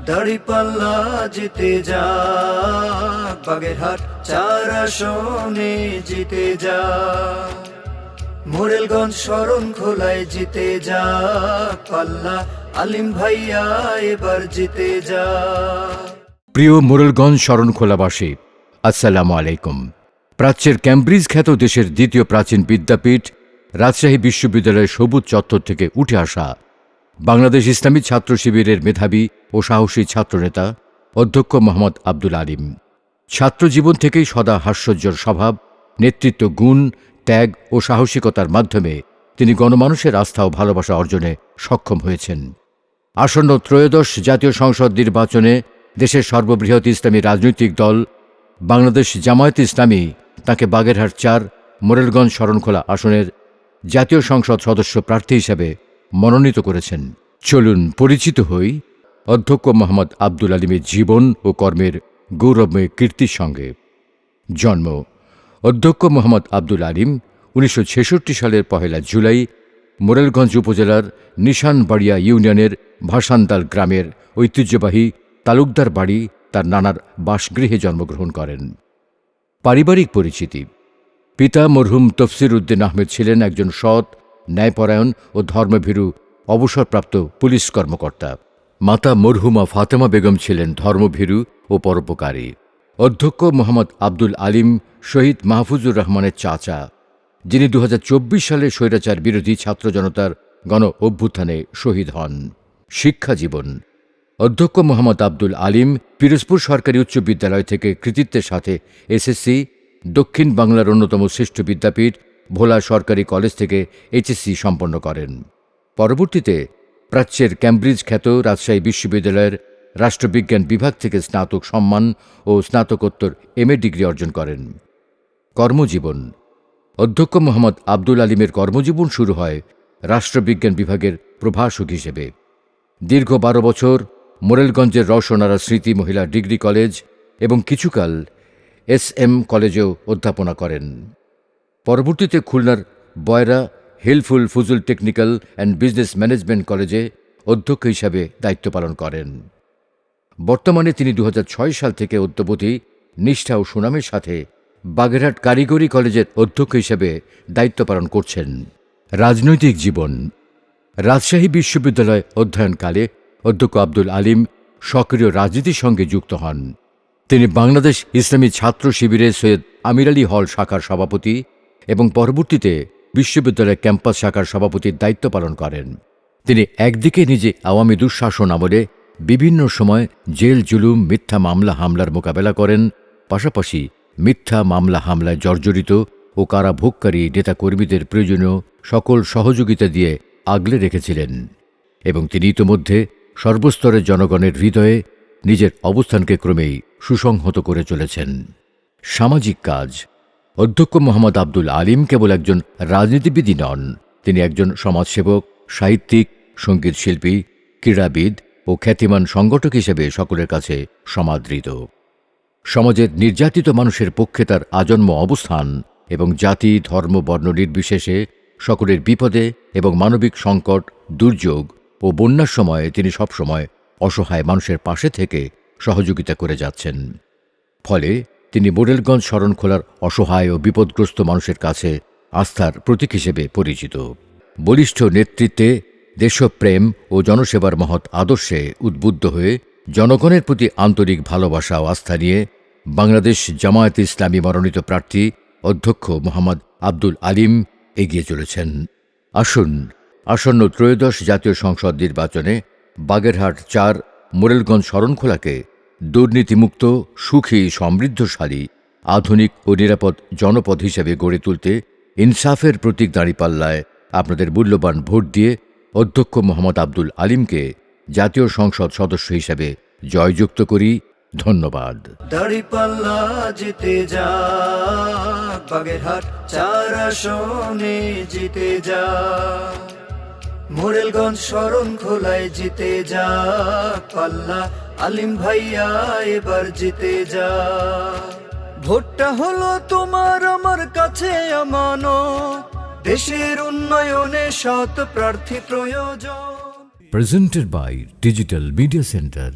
দাঁড়িপাল্লা জিতে যাক, বাগেরহাট 4 আসনে জিতে যাক, মোরেলগঞ্জ শরণখোলায় জিতে যাক, পাল্লা আলিম ভাইয়া এবার জিতে যাক। প্রিয় মোরেলগঞ্জ শরণখোলাবাসী, আসসালামু আলাইকুম। প্রাচ্যের ক্যামব্রিজ খ্যাত দেশের দ্বিতীয় প্রাচীন বিদ্যাপীঠ রাজশাহী বিশ্ববিদ্যালয়ের সবুজ চত্বর থেকে উঠে আসা বাংলাদেশ ইসলামী ছাত্র শিবিরের মেধাবী ও সাহসী ছাত্রনেতা অধ্যক্ষ মোহাম্মদ আব্দুল আলিম। ছাত্রজীবন থেকেই সদা হাস্যোজ্জ্বল স্বভাব, নেতৃত্ব গুণ, ত্যাগ ও সাহসিকতার মাধ্যমে তিনি গণমানুষের আস্থা ও ভালোবাসা অর্জনে সক্ষম হয়েছেন। আসন্ন ত্রয়োদশ জাতীয় সংসদ নির্বাচনে দেশের সর্ববৃহৎ ইসলামী রাজনৈতিক দল বাংলাদেশ জামায়াতে ইসলামী তাঁকে বাগেরহাট 4 মোরেলগঞ্জ শরণখোলা আসনের জাতীয় সংসদ সদস্য প্রার্থী হিসেবে মনোনীত করেছেন। চলুন পরিচিত হই অধ্যক্ষ মোহাম্মদ আব্দুল আলিমের জীবন ও কর্মের গৌরবময় কীর্তির সঙ্গে। জন্ম: অধ্যক্ষ মোহাম্মদ আব্দুল আলিম 1966 সালের 1 জুলাই মোরেলগঞ্জ উপজেলার নিশানবাড়িয়া ইউনিয়নের ভাসানতাল গ্রামের ঐতিহ্যবাহী তালুকদার বাড়ি তার নানার বাসগৃহে জন্মগ্রহণ করেন। পারিবারিক পরিচিতি: পিতা মরহুম তফসির উদ্দিন আহমেদ ছিলেন একজন সৎ, ন্যায়পরায়ণ ও ধর্মভীরু অবসরপ্রাপ্ত পুলিশ কর্মকর্তা। মাতা মরহুমা ফাতেমা বেগম ছিলেন ধর্মভীরু ও পরোপকারী। অধ্যক্ষ মোহাম্মদ আব্দুল আলিম শহীদ মাহফুজুর রহমানের চাচা, যিনি 2024 সালে স্বৈরাচার বিরোধী ছাত্র জনতার গণ অভ্যুত্থানে শহীদ হন। শিক্ষা জীবন: অধ্যক্ষ মোহাম্মদ আব্দুল আলিম পিরোজপুর সরকারি উচ্চ বিদ্যালয় থেকে কৃতিত্বের সাথে এসএসসি, দক্ষিণ বাংলার অন্যতম শ্রেষ্ঠ বিদ্যাপীঠ ভোলা সরকারি কলেজ থেকে এইচএসসি সম্পন্ন করেন। পরবর্তীতে প্রাচ্যের ক্যামব্রিজ খ্যাত রাজশাহী বিশ্ববিদ্যালয়ের রাষ্ট্রবিজ্ঞান বিভাগ থেকে স্নাতক সম্মান ও স্নাতকোত্তর এমএ ডিগ্রি অর্জন করেন। কর্মজীবন: অধ্যক্ষ মোহাম্মদ আব্দুল আলিমের কর্মজীবন শুরু হয় রাষ্ট্রবিজ্ঞান বিভাগের প্রভাষক হিসেবে। দীর্ঘ 12 বছর মোরেলগঞ্জের রওশনারা স্মৃতি মহিলা ডিগ্রি কলেজ এবং কিছুকাল এসএম কলেজেও অধ্যাপনা করেন। পরবর্তীতে খুলনার Boyra Hilful Fuzul technical and business management কলেজে অধ্যক্ষ হিসাবে দায়িত্ব পালন করেন। বর্তমানে তিনি 2006 সাল থেকে অদ্যাবধি নিষ্ঠা ও সুনামের সাথে বাগেরহাট কারিগরি কলেজের অধ্যক্ষ হিসেবে দায়িত্ব পালন করছেন। রাজনৈতিক জীবন: রাজশাহী বিশ্ববিদ্যালয় অধ্যয়নকালে অধ্যক্ষ আব্দুল আলিম সক্রিয় রাজনীতির সঙ্গে যুক্ত হন। তিনি বাংলাদেশ ইসলামী ছাত্র শিবিরের সৈয়দ আমির আলী হল শাখার সভাপতি এবং পরবর্তীতে বিশ্ববিদ্যালয় ক্যাম্পাস শাখার সভাপতির দায়িত্ব পালন করেন। তিনি একদিকে নিজে আওয়ামী দুঃশাসন আমলে বিভিন্ন সময় জেল জুলুম, মিথ্যা মামলা হামলার মোকাবেলা করেন, পাশাপাশি মিথ্যা মামলা হামলায় জর্জরিত ও কারাভোগকারী নেতাকর্মীদের প্রয়োজনীয় সকল সহযোগিতা দিয়ে আগলে রেখেছিলেন এবং তিনি ইতোমধ্যে সর্বস্তরের জনগণের হৃদয়ে নিজের অবস্থানকে ক্রমেই সুসংহত করে চলেছেন। সামাজিক কাজ: অধ্যক্ষ মোহাম্মদ আব্দুল আলিম কেবল একজন রাজনীতিবিদই নন, তিনি একজন সমাজসেবক, সাহিত্যিক, সঙ্গীত শিল্পী, ক্রীড়াবিদ ও খ্যাতিমান সংগঠক হিসেবে সকলের কাছে সমাদৃত। সমাজের নির্যাতিত মানুষের পক্ষে তার আজন্ম অবস্থান এবং জাতি, ধর্ম, বর্ণ নির্বিশেষে সকলের বিপদে এবং মানবিক সংকট, দুর্যোগ ও বন্যার সময়ে তিনি সবসময় অসহায় মানুষের পাশে থেকে সহযোগিতা করে যাচ্ছেন। ফলে তিনি মোরেলগঞ্জ শরণখোলার অসহায় ও বিপদগ্রস্ত মানুষের কাছে আস্থার প্রতীক হিসেবে পরিচিত। বলিষ্ঠ নেতৃত্বে, দেশপ্রেম ও জনসেবার মহৎ আদর্শে উদ্বুদ্ধ হয়ে জনগণের প্রতি আন্তরিক ভালোবাসা ও আস্থা নিয়ে বাংলাদেশ জামায়াতে ইসলামী মনোনীত প্রার্থী অধ্যক্ষ মোহাম্মদ আব্দুল আলিম এগিয়ে চলেছেন। আসুন আসন্ন ত্রয়োদশ জাতীয় সংসদ নির্বাচনে বাগেরহাট 4 মোরেলগঞ্জ শরণখোলাকে দুর্নীতিমুক্ত, সুখী, সমৃদ্ধশালী, আধুনিক ও নিরাপদ জনপদ হিসেবে গড়ে তুলতে ইনসাফের প্রতীক দাঁড়িপাল্লায় আপনাদের মূল্যবান ভোট দিয়ে অধ্যক্ষ মোহাম্মদ আব্দুল আলিমকে জাতীয় সংসদ সদস্য হিসেবে জয়যুক্ত করি। ধন্যবাদ। দাঁড়িপাল্লা জিতে যাক, বাগেরহাট 4 আসনে জিতে যাক, মোরেলগঞ্জ শরণখোলায় জিতে যাক, পাল্লা আলিম ভাইয়া এবার জিতে যাক। ভোটটা হলো তোমার আমার কাছে আমানত, দেশের উন্নয়নে সৎ প্রার্থী প্রয়োজন। Presented by Digital Media Center.